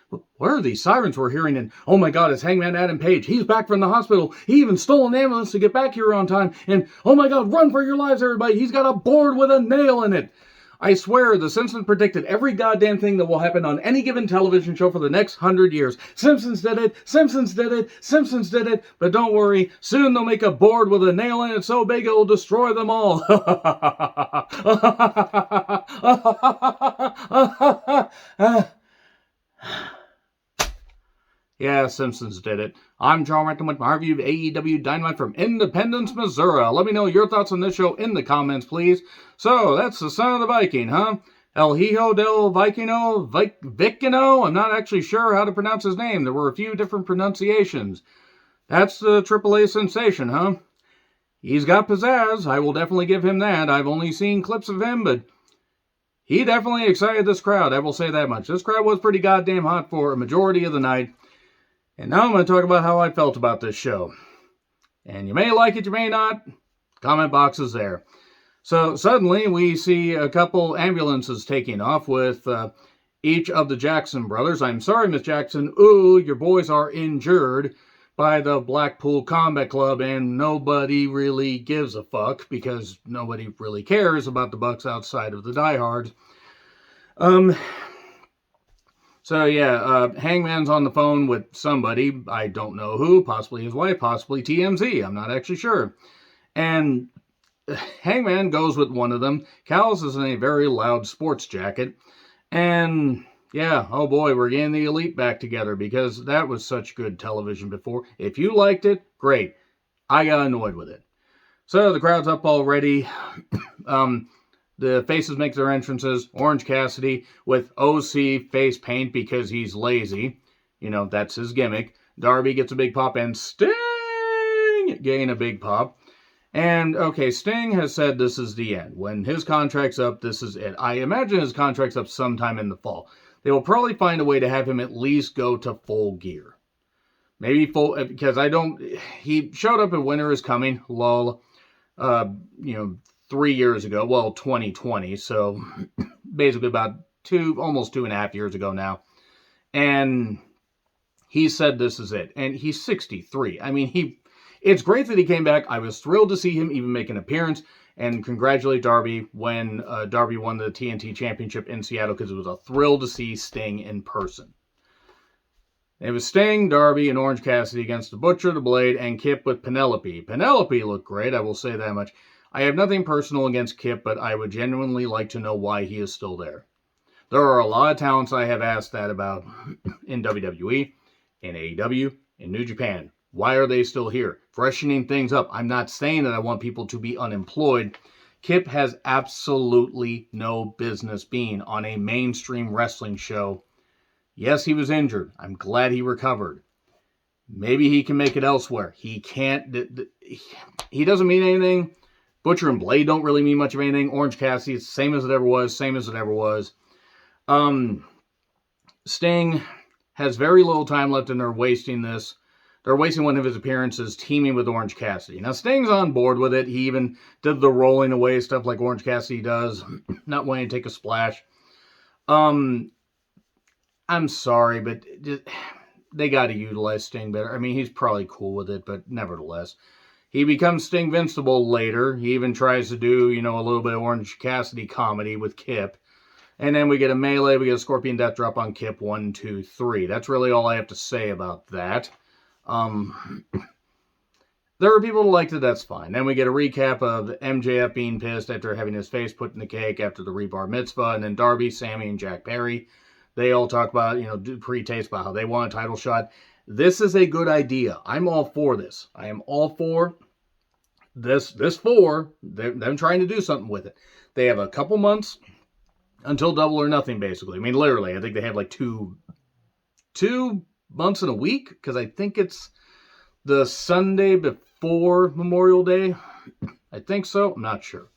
What are these sirens we're hearing? And oh my God, it's Hangman Adam Page. He's back from the hospital. He even stole an ambulance to get back here on time. And oh my God, run for your lives, everybody. He's got a board with a nail in it. I swear, The Simpsons predicted every goddamn thing that will happen on any given television show for the next 100 years. Simpsons did it, Simpsons did it, Simpsons did it, but don't worry, soon they'll make a board with a nail in it so big it'll destroy them all. Yeah, Simpsons did it. I'm John Rankin with my review of AEW Dynamite from Independence, Missouri. Let me know your thoughts on this show in the comments, please. So, that's the son of the Viking, huh? El Hijo del Vicino? I'm not actually sure how to pronounce his name. There were a few different pronunciations. That's the AAA sensation, huh? He's got pizzazz. I will definitely give him that. I've only seen clips of him, but he definitely excited this crowd. I will say that much. This crowd was pretty goddamn hot for a majority of the night. And now I'm going to talk about how I felt about this show. And you may like it, you may not. Comment box is there. So suddenly we see a couple ambulances taking off with each of the Jackson brothers. I'm sorry, Miss Jackson. Ooh, your boys are injured by the Blackpool Combat Club, and nobody really gives a fuck because nobody really cares about the Bucks outside of the diehards. So yeah, Hangman's on the phone with somebody, I don't know who, possibly his wife, possibly TMZ, I'm not actually sure. And Hangman goes with one of them. Cal's is in a very loud sports jacket. And yeah, oh boy, we're getting the Elite back together because that was such good television before. If you liked it, great. I got annoyed with it. So the crowd's up already. The faces make their entrances. Orange Cassidy with OC face paint because he's lazy. You know, that's his gimmick. Darby gets a big pop and Sting getting a big pop. And, okay, Sting has said this is the end. When his contract's up, this is it. I imagine his contract's up sometime in the fall. They will probably find a way to have him at least go to Full Gear. Maybe full, because he showed up at Winter is Coming, lol. 3 years ago, well, 2020, so basically about almost 2.5 years ago now. And he said this is it. And he's 63. I mean, it's great that he came back. I was thrilled to see him even make an appearance and congratulate Darby when Darby won the TNT Championship in Seattle because it was a thrill to see Sting in person. It was Sting, Darby, and Orange Cassidy against the Butcher, the Blade, and Kip with Penelope. Penelope looked great, I will say that much. I have nothing personal against Kip, but I would genuinely like to know why he is still there. There are a lot of talents I have asked that about in WWE, in AEW, in New Japan. Why are they still here? Freshening things up. I'm not saying that I want people to be unemployed. Kip has absolutely no business being on a mainstream wrestling show. Yes, he was injured. I'm glad he recovered. Maybe he can make it elsewhere. He can't. He doesn't mean anything. Butcher and Blade don't really mean much of anything. Orange Cassidy, it's the same as it ever was, Sting has very little time left and they're wasting this. They're wasting one of his appearances teaming with Orange Cassidy. Now, Sting's on board with it. He even did the rolling away stuff like Orange Cassidy does, not wanting to take a splash. I'm sorry, but they got to utilize Sting better. I mean, he's probably cool with it, but nevertheless. He becomes Sting Vincible later. He even tries to do, a little bit of Orange Cassidy comedy with Kip. And then we get a melee. We get a Scorpion Death Drop on Kip. 1, 2, 3. That's really all I have to say about that. There are people who liked it. That's fine. Then we get a recap of MJF being pissed after having his face put in the cake after the Rebar Mitzvah. And then Darby, Sammy, and Jack Perry. They all talk about, do pre-taste about how they want a title shot. This is a good idea. I'm all for this. I am all for them trying to do something with it. They have a couple months until Double or Nothing, basically. I mean, literally, I think they have like two months and a week, because I think it's the Sunday before Memorial Day. I think so. I'm not sure.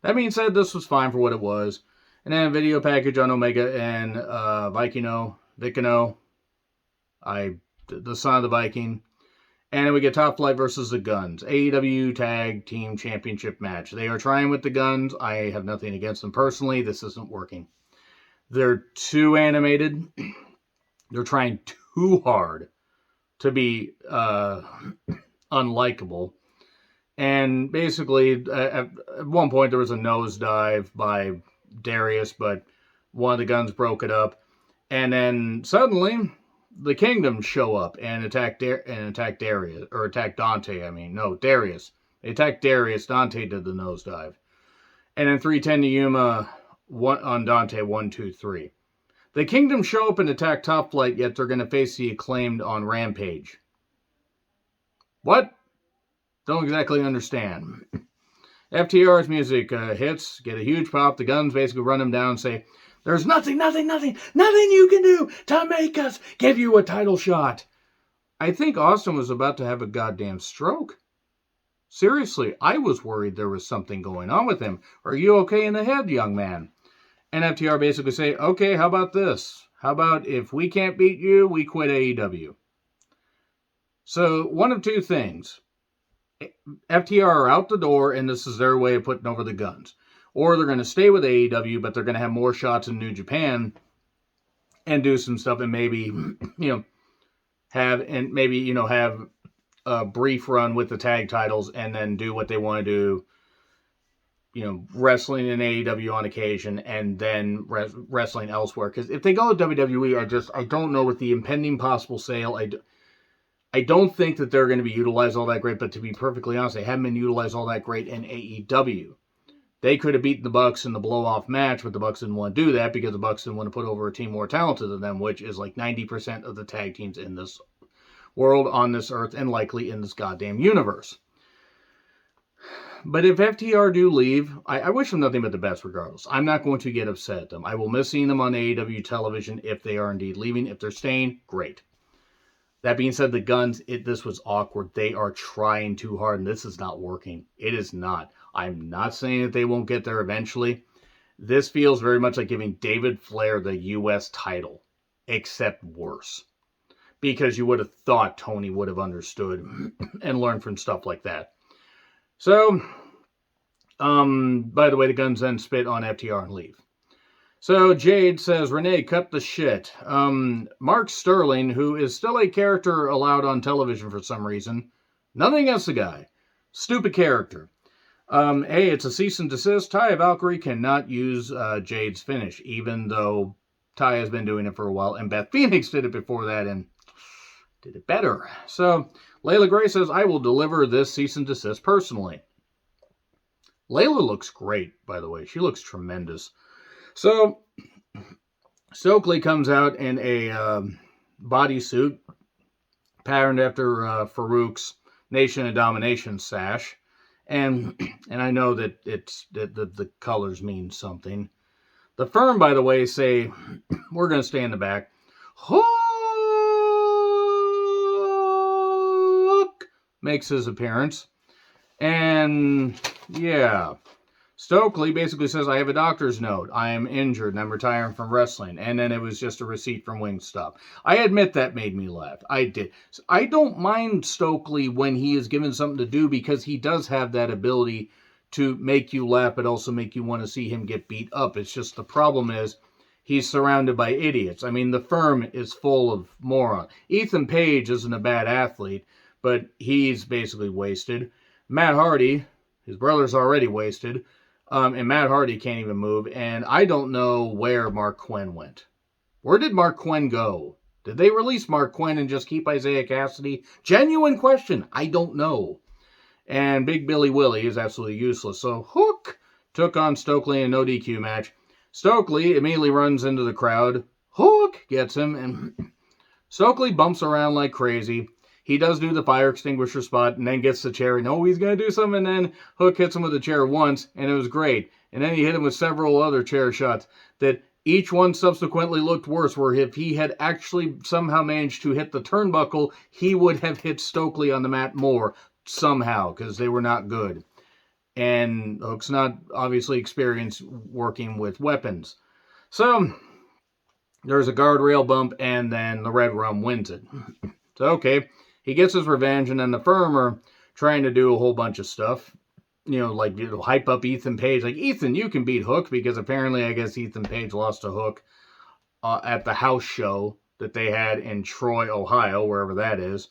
That being said, this was fine for what it was. And then a video package on Omega and Vicino, the son of the Viking. And then we get Top Flight versus the Guns. AEW Tag Team Championship match. They are trying with the Guns. I have nothing against them personally. This isn't working. They're too animated. They're trying too hard to be unlikable. And basically, at one point, there was a nosedive by Darius, but one of the guns broke it up. And then suddenly, the Kingdom show up and attack Darius, or attack Dante. I mean, no, Darius. They attacked Darius. Dante did the nosedive, and then 310 to Yuma on Dante. 1, 2, 3. The Kingdom show up and attack Top Flight, yet they're going to face the Acclaimed on Rampage. What? Don't exactly understand. FTR's music hits, get a huge pop. The Guns basically run them down and say, "There's nothing you can do to make us give you a title shot." I think Austin was about to have a goddamn stroke. Seriously, I was worried there was something going on with him. Are you okay in the head, young man? And FTR basically say, okay, how about this? How about if we can't beat you, we quit AEW? So one of two things. FTR are out the door, and this is their way of putting over the Guns. Or they're going to stay with AEW, but they're going to have more shots in New Japan and do some stuff, and maybe, have a brief run with the tag titles, and then do what they want to do, wrestling in AEW on occasion, and then wrestling elsewhere. Because if they go with WWE, I don't know, with the impending possible sale, I don't think that they're going to be utilized all that great, but to be perfectly honest, they haven't been utilized all that great in AEW. They could have beaten the Bucks in the blow-off match, but the Bucks didn't want to do that because the Bucks didn't want to put over a team more talented than them, which is like 90% of the tag teams in this world, on this earth, and likely in this goddamn universe. But if FTR do leave, I wish them nothing but the best regardless. I'm not going to get upset at them. I will miss seeing them on AEW television if they are indeed leaving. If they're staying, great. That being said, the Guns, this was awkward. They are trying too hard, and this is not working. It is not. I'm not saying that they won't get there eventually. This feels very much like giving David Flair the U.S. title, except worse. Because you would have thought Tony would have understood and learned from stuff like that. So, by the way, the Guns then spit on FTR and leave. So Jade says, Renee, cut the shit. Mark Sterling, who is still a character allowed on television for some reason. Nothing against the guy. Stupid character. Hey, it's a cease and desist. Taya Valkyrie cannot use Jade's finish, even though Taya has been doing it for a while, and Beth Phoenix did it before that and did it better. So Layla Gray says, I will deliver this cease and desist personally. Layla looks great, by the way. She looks tremendous. So, Stokely comes out in a bodysuit patterned after Farouk's Nation of Domination sash. And I know that the colors mean something. The Firm, by the way, say, we're going to stay in the back. Hook makes his appearance. And, yeah. Stokely basically says, I have a doctor's note. I am injured and I'm retiring from wrestling. And then it was just a receipt from Wingstop. I admit that made me laugh. I did. I don't mind Stokely when he is given something to do because he does have that ability to make you laugh but also make you want to see him get beat up. It's just the problem is he's surrounded by idiots. I mean, the Firm is full of morons. Ethan Page isn't a bad athlete, but he's basically wasted. Matt Hardy, his brother's already wasted. And Matt Hardy can't even move. And I don't know where Mark Quinn went. Where did Mark Quinn go? Did they release Mark Quinn and just keep Isaiah Cassidy? Genuine question. I don't know. And Big Billy Willie is absolutely useless. So Hook took on Stokely in a no DQ match. Stokely immediately runs into the crowd. Hook gets him. And Stokely bumps around like crazy. He does do the fire extinguisher spot and then gets the chair. And he's going to do something. And then Hook hits him with the chair once, and it was great. And then he hit him with several other chair shots that each one subsequently looked worse, where if he had actually somehow managed to hit the turnbuckle, he would have hit Stokely on the mat more somehow because they were not good. And Hook's not obviously experienced working with weapons. So there's a guardrail bump, and then the Red Rum wins it. So, okay. He gets his revenge, and then the Firm are trying to do a whole bunch of stuff. Hype up Ethan Page. Like, Ethan, you can beat Hook, because apparently, I guess, Ethan Page lost to Hook at the house show that they had in Troy, Ohio, wherever that is.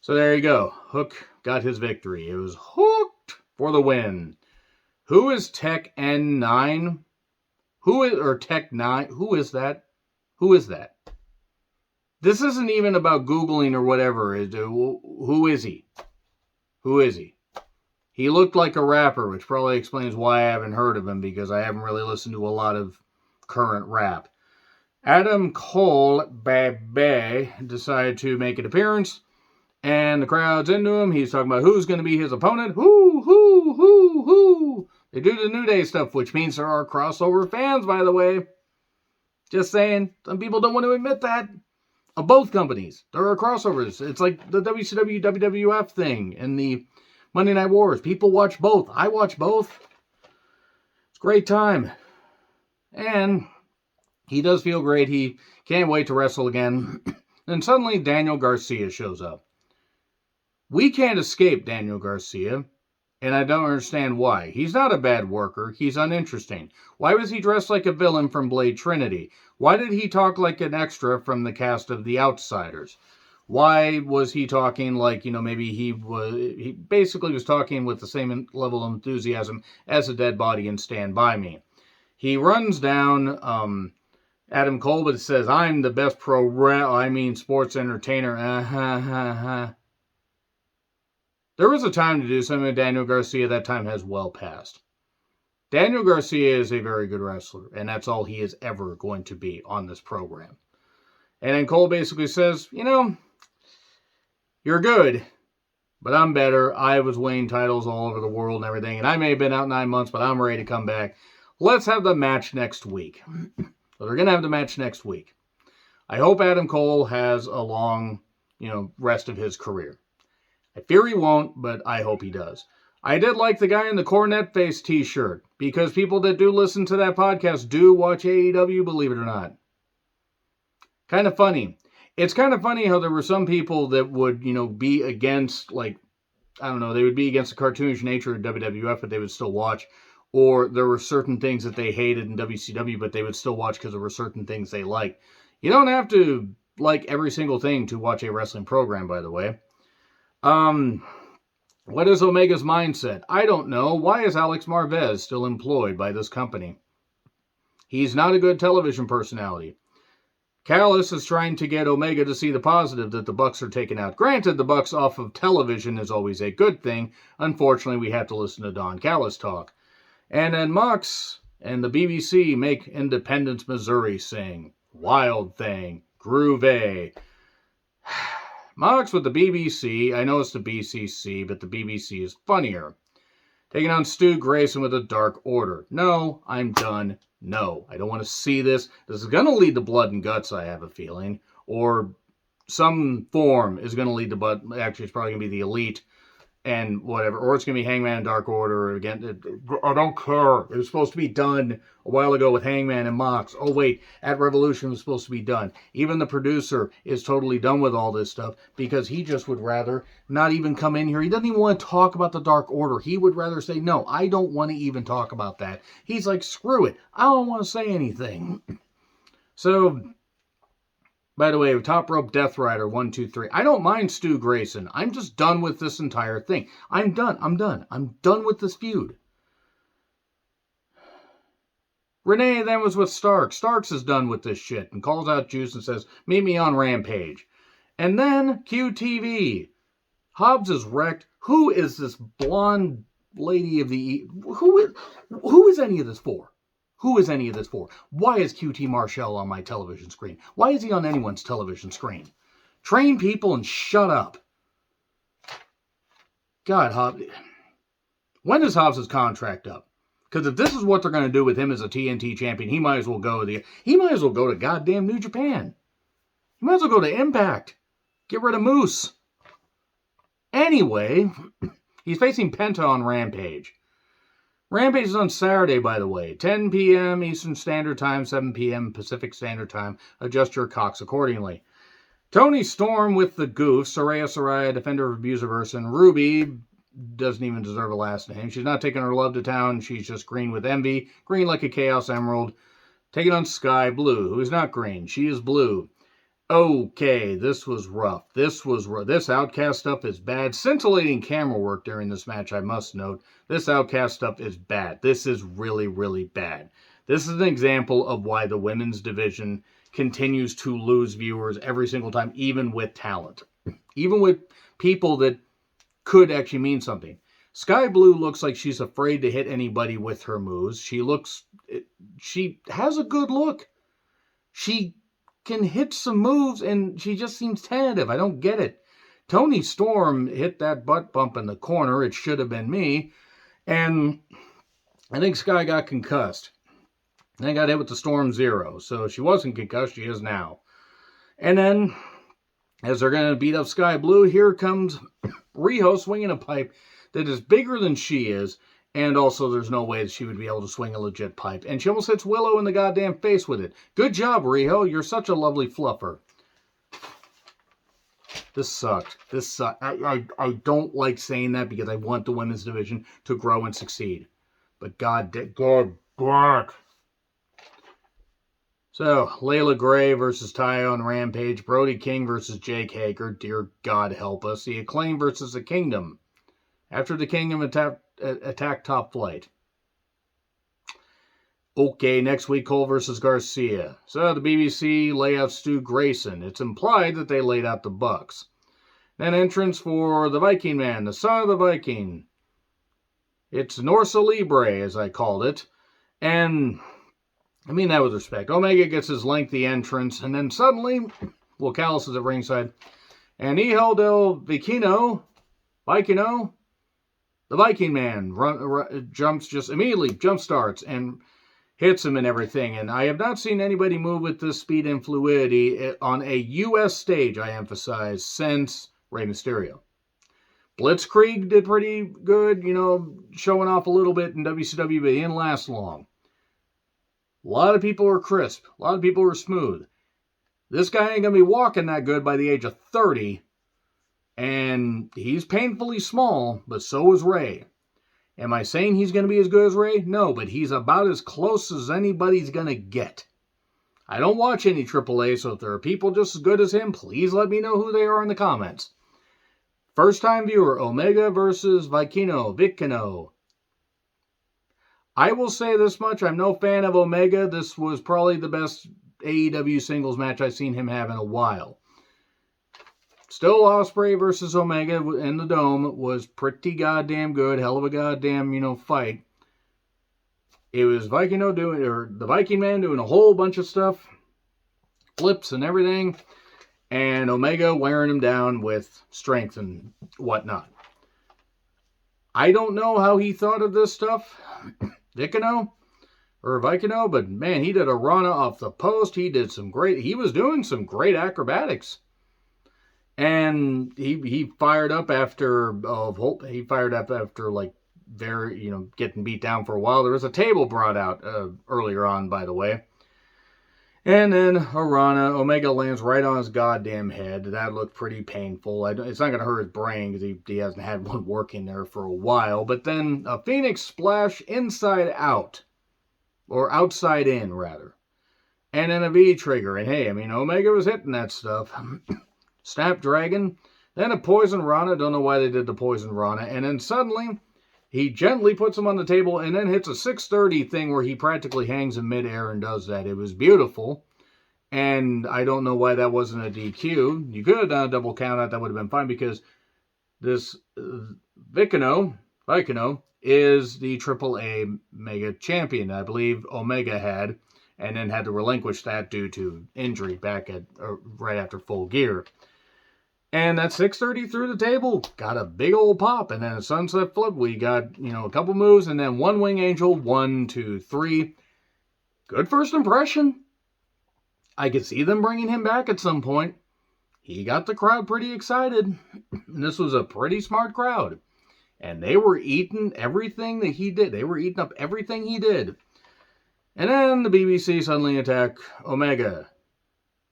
So there you go. Hook got his victory. It was Hooked for the win. Who is Tech N9? Tech 9? Who is that? Who is that? This isn't even about Googling or whatever. Who is he? Who is he? He looked like a rapper, which probably explains why I haven't heard of him, because I haven't really listened to a lot of current rap. Adam Cole Bebe decided to make an appearance, and the crowd's into him. He's talking about who's going to be his opponent. Who. They do the New Day stuff, which means there are crossover fans, by the way. Just saying, some people don't want to admit that. Of both companies, there are crossovers. It's like the WCW, WWF thing and the Monday Night Wars. People watch both. I watch both. It's a great time. And he does feel great. He can't wait to wrestle again. Then suddenly Daniel Garcia shows up. We can't escape Daniel Garcia, and I don't understand why. He's not a bad worker. He's uninteresting. Why was he dressed like a villain from Blade Trinity? Why did he talk like an extra from the cast of The Outsiders? Why was he talking like, maybe he basically was talking with the same level of enthusiasm as a dead body in Stand By Me. He runs down Adam Cole, but says, I'm the best sports entertainer. There was a time to do something with Daniel Garcia. That time has well passed. Daniel Garcia is a very good wrestler, and that's all he is ever going to be on this program. And then Cole basically says, you're good, but I'm better. I was winning titles all over the world and everything, and I may have been out 9 months, but I'm ready to come back. Let's have the match next week. So they're going to have the match next week. I hope Adam Cole has a long, rest of his career. I fear he won't, but I hope he does. I did like the guy in the cornet face t-shirt, because people that do listen to that podcast do watch AEW, believe it or not. Kind of funny. It's kind of funny how there were some people that would, be against, they would be against the cartoonish nature of WWF, but they would still watch. Or there were certain things that they hated in WCW, but they would still watch because there were certain things they liked. You don't have to like every single thing to watch a wrestling program, by the way. What is Omega's mindset? I don't know. Why is Alex Marvez still employed by this company? He's not a good television personality. Callis is trying to get Omega to see the positive that the Bucks are taken out. Granted, the Bucks off of television is always a good thing. Unfortunately, we have to listen to Don Callis talk. And then Mox and the BBC make Independence, Missouri sing. Wild Thing. Groovy. Mox with the BBC. I know it's the BCC, but the BBC is funnier. Taking on Stu Grayson with the Dark Order. No, I'm done. No, I don't want to see this. This is going to lead to blood and guts, I have a feeling. Or some form is going to lead to blood. Actually, it's probably going to be the Elite and whatever. Or it's going to be Hangman and Dark Order again. I don't care. It was supposed to be done a while ago with Hangman and Mox. Oh, wait. At Revolution it was supposed to be done. Even the producer is totally done with all this stuff because he just would rather not even come in here. He doesn't even want to talk about the Dark Order. He would rather say, no, I don't want to even talk about that. He's like, screw it. I don't want to say anything. So, by the way, Top Rope Death Rider 1, 2, 3. I don't mind Stu Grayson. I'm just done with this entire thing. I'm done. I'm done with this feud. Renee then was with Starks. Starks is done with this shit and calls out Juice and says, meet me on Rampage. And then QTV. Hobbs is wrecked. Who is this blonde lady of the... Who is any of this for? Who is any of this for? Why is QT Marshall on my television screen? Why is he on anyone's television screen? Train people and shut up. God, Hobbs. When is Hobbs' contract up? Because if this is what they're going to do with him as a TNT champion, he might as well go to goddamn New Japan. He might as well go to Impact. Get rid of Moose. Anyway, he's facing Penta on Rampage. Rampage is on Saturday, by the way. 10 p.m. Eastern Standard Time, 7 p.m. Pacific Standard Time. Adjust your cocks accordingly. Tony Storm with the Goof, Saraya, Defender of Abusiverse, and Ruby doesn't even deserve a last name. She's not taking her love to town. She's just green with envy. Green like a Chaos Emerald. Taking on Sky Blue, who is not green. She is blue. Okay, this was rough. This Outcast stuff is bad. Scintillating camera work during this match, I must note. This Outcast stuff is bad. This is really, really bad. This is an example of why the women's division continues to lose viewers every single time, even with talent. Even with people that could actually mean something. Sky Blue looks like she's afraid to hit anybody with her moves. She has a good look. She can hit some moves, and she just seems tentative. I don't get it. Toni Storm hit that butt bump in the corner. It should have been me. And I think Sky got concussed. And I got hit with the Storm Zero. So she wasn't concussed. She is now. And then, as they're going to beat up Sky Blue, here comes Riho swinging a pipe that is bigger than she is. And also, there's no way that she would be able to swing a legit pipe. And she almost hits Willow in the goddamn face with it. Good job, Riho. You're such a lovely fluffer. This sucked. This sucked. I don't like saying that because I want the women's division to grow and succeed. But God damn. So, Layla Gray versus Taya on Rampage. Brody King versus Jake Hager. Dear God help us. The Acclaim versus the Kingdom. After the Kingdom attack Top Flight. Okay, next week, Cole versus Garcia. So the BBC lay out Stu Grayson. It's implied that they laid out the Bucks. Then entrance for the Viking Man, the son of the Viking. It's Norse-A-Libre, as I called it. And I mean that with respect. Omega gets his lengthy entrance, and then suddenly, well, Callis is at ringside. And Hijo del Vikino, the Viking Man just immediately jump starts and hits him and everything. And I have not seen anybody move with this speed and fluidity on a U.S. stage, I emphasize, since Rey Mysterio. Blitzkrieg did pretty good, showing off a little bit in WCW, but he didn't last long. A lot of people are crisp. A lot of people are smooth. This guy ain't going to be walking that good by the age of 30. And he's painfully small, but so is Ray. Am I saying he's going to be as good as Ray? No, but he's about as close as anybody's going to get. I don't watch any AAA, so if there are people just as good as him, please let me know who they are in the comments. First time viewer, Omega versus Vikino. I will say this much, I'm no fan of Omega. This was probably the best AEW singles match I've seen him have in a while. Still, Ospreay versus Omega in the Dome was pretty goddamn good. Hell of a goddamn, fight. It was the Viking Man doing a whole bunch of stuff. Flips and everything. And Omega wearing him down with strength and whatnot. I don't know how he thought of this stuff. Vikino, but man, he did a Rana off the post. He was doing some great acrobatics. And he fired up after getting beat down for a while. There was a table brought out earlier on, by the way. And then Omega lands right on his goddamn head. That looked pretty painful. It's not going to hurt his brain because he hasn't had one working there for a while. But then a Phoenix Splash inside out. Or outside in, rather. And then a V-trigger. And hey, Omega was hitting that stuff. Snapdragon, then a Poison Rana. Don't know why they did the Poison Rana. And then suddenly, he gently puts him on the table and then hits a 630 thing where he practically hangs in midair and does that. It was beautiful. And I don't know why that wasn't a DQ. You could have done a double count out. That would have been fine because this Vikino is the AAA Mega Champion. I believe Omega had. And then had to relinquish that due to injury right after Full Gear. And that 630 through the table got a big old pop. And then a sunset flip. We got, a couple moves. And then one wing angel. 1, 2, 3. Good first impression. I could see them bringing him back at some point. He got the crowd pretty excited. And this was a pretty smart crowd. And they were eating everything that he did. They were eating up everything he did. And then the BBC suddenly attack Omega.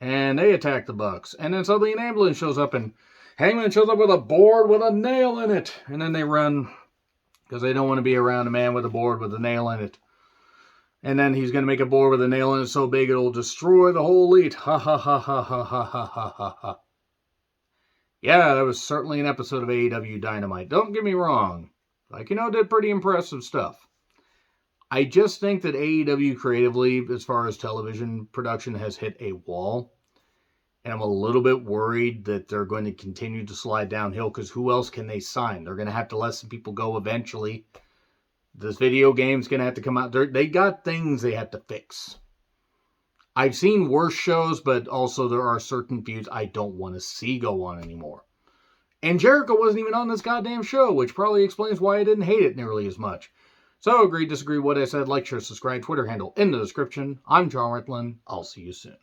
And they attack the Bucks. And then suddenly an ambulance shows up and Hangman shows up with a board with a nail in it. And then they run because they don't want to be around a man with a board with a nail in it. And then he's going to make a board with a nail in it so big it'll destroy the whole elite. Ha ha ha ha ha ha ha ha ha. Yeah, that was certainly an episode of AEW Dynamite. Don't get me wrong. Did pretty impressive stuff. I just think that AEW creatively, as far as television production, has hit a wall. And I'm a little bit worried that they're going to continue to slide downhill because who else can they sign? They're going to have to let some people go eventually. This video game's going to have to come out. They got things they have to fix. I've seen worse shows, but also there are certain feuds I don't want to see go on anymore. And Jericho wasn't even on this goddamn show, which probably explains why I didn't hate it nearly as much. So, agree, disagree, what I said, like, share, subscribe, Twitter handle in the description. I'm John Ritlin. I'll see you soon.